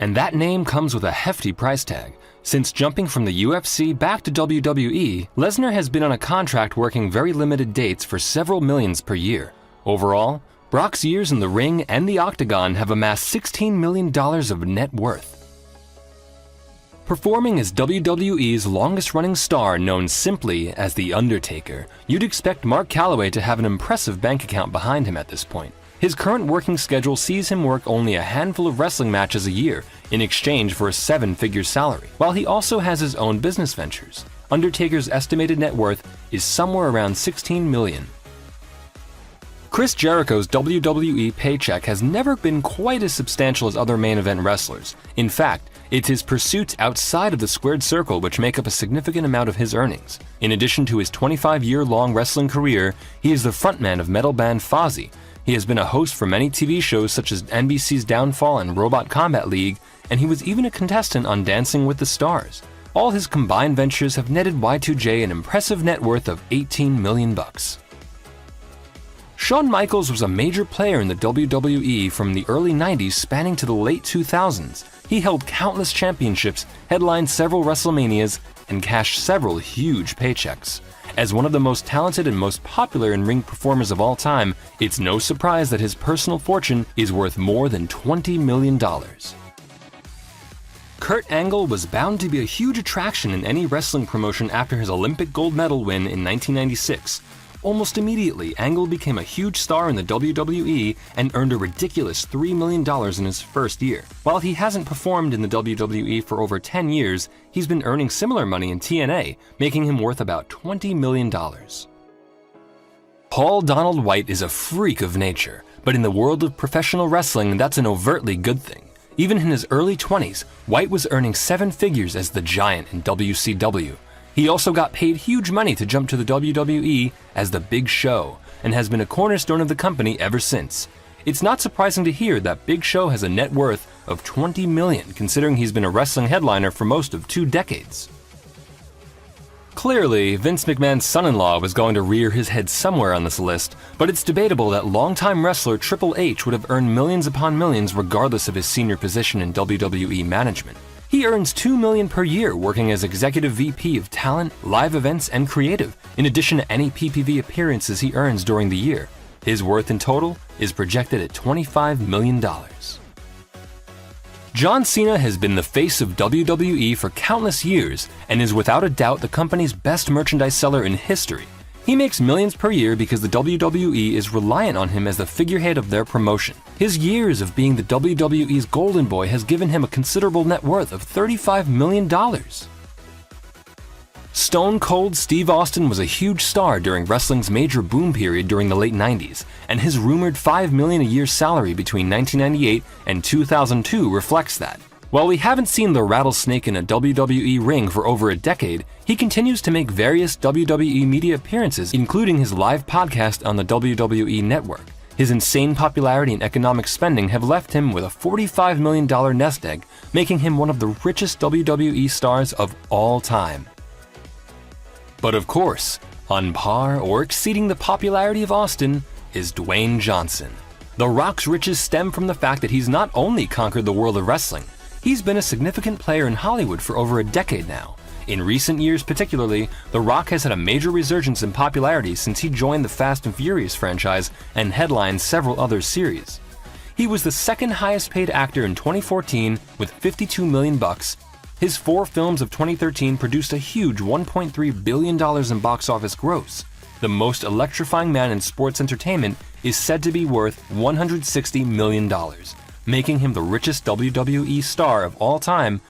And that name comes with a hefty price tag. Since jumping from the UFC back to WWE, Lesnar has been on a contract working very limited dates for several millions per year. Overall, Brock's years in the ring and the octagon have amassed $16 million of net worth. Performing as WWE's longest-running star known simply as The Undertaker, you'd expect Mark Calloway to have an impressive bank account behind him at this point. His current working schedule sees him work only a handful of wrestling matches a year in exchange for a seven-figure salary, while he also has his own business ventures. Undertaker's estimated net worth is somewhere around $16 million. Chris Jericho's WWE paycheck has never been quite as substantial as other main event wrestlers. In fact, it's his pursuits outside of the squared circle which make up a significant amount of his earnings. In addition to his 25-year-long wrestling career, he is the frontman of metal band Fozzy. He has been a host for many TV shows such as NBC's Downfall and Robot Combat League, and he was even a contestant on Dancing with the Stars. All his combined ventures have netted Y2J an impressive net worth of $18 million. Shawn Michaels was a major player in the WWE from the early 90s spanning to the late 2000s. He held countless championships, headlined several WrestleManias, and cashed several huge paychecks. As one of the most talented and most popular in-ring performers of all time, it's no surprise that his personal fortune is worth more than $20 million. Kurt Angle was bound to be a huge attraction in any wrestling promotion after his Olympic gold medal win in 1996. Almost immediately, Angle became a huge star in the WWE and earned a ridiculous $3 million in his first year. While he hasn't performed in the WWE for over 10 years, he's been earning similar money in TNA, making him worth about $20 million. Paul Donald White is a freak of nature, but in the world of professional wrestling, that's an overtly good thing. Even in his early 20s, White was earning seven figures as the Giant in WCW. He also got paid huge money to jump to the WWE as the Big Show, and has been a cornerstone of the company ever since. It's not surprising to hear that Big Show has a net worth of $20 million, considering he's been a wrestling headliner for most of 2 decades. Clearly, Vince McMahon's son-in-law was going to rear his head somewhere on this list, but it's debatable that longtime wrestler Triple H would have earned millions upon millions regardless of his senior position in WWE management. He earns $2 million per year working as Executive VP of Talent, Live Events, and Creative, in addition to any PPV appearances he earns during the year. His worth in total is projected at $25 million. John Cena has been the face of WWE for countless years and is without a doubt the company's best merchandise seller in history. He makes millions per year because the WWE is reliant on him as the figurehead of their promotion. His years of being the WWE's golden boy has given him a considerable net worth of $35 million. Stone Cold Steve Austin was a huge star during wrestling's major boom period during the late 90s, and his rumored $5 million a year salary between 1998 and 2002 reflects that. While we haven't seen the rattlesnake in a WWE ring for over a decade, he continues to make various WWE media appearances, including his live podcast on the WWE Network. His insane popularity and economic spending have left him with a $45 million nest egg, making him one of the richest WWE stars of all time. But of course, on par or exceeding the popularity of Austin is Dwayne Johnson. The Rock's riches stem from the fact that he's not only conquered the world of wrestling, he's been a significant player in Hollywood for over a decade now. In recent years particularly, The Rock has had a major resurgence in popularity since he joined the Fast and Furious franchise and headlined several other series. He was the second highest paid actor in 2014 with $52 million. His 4 films of 2013 produced a huge $1.3 billion in box office gross. The most electrifying man in sports entertainment is said to be worth $160 million. Making him the richest WWE star of all time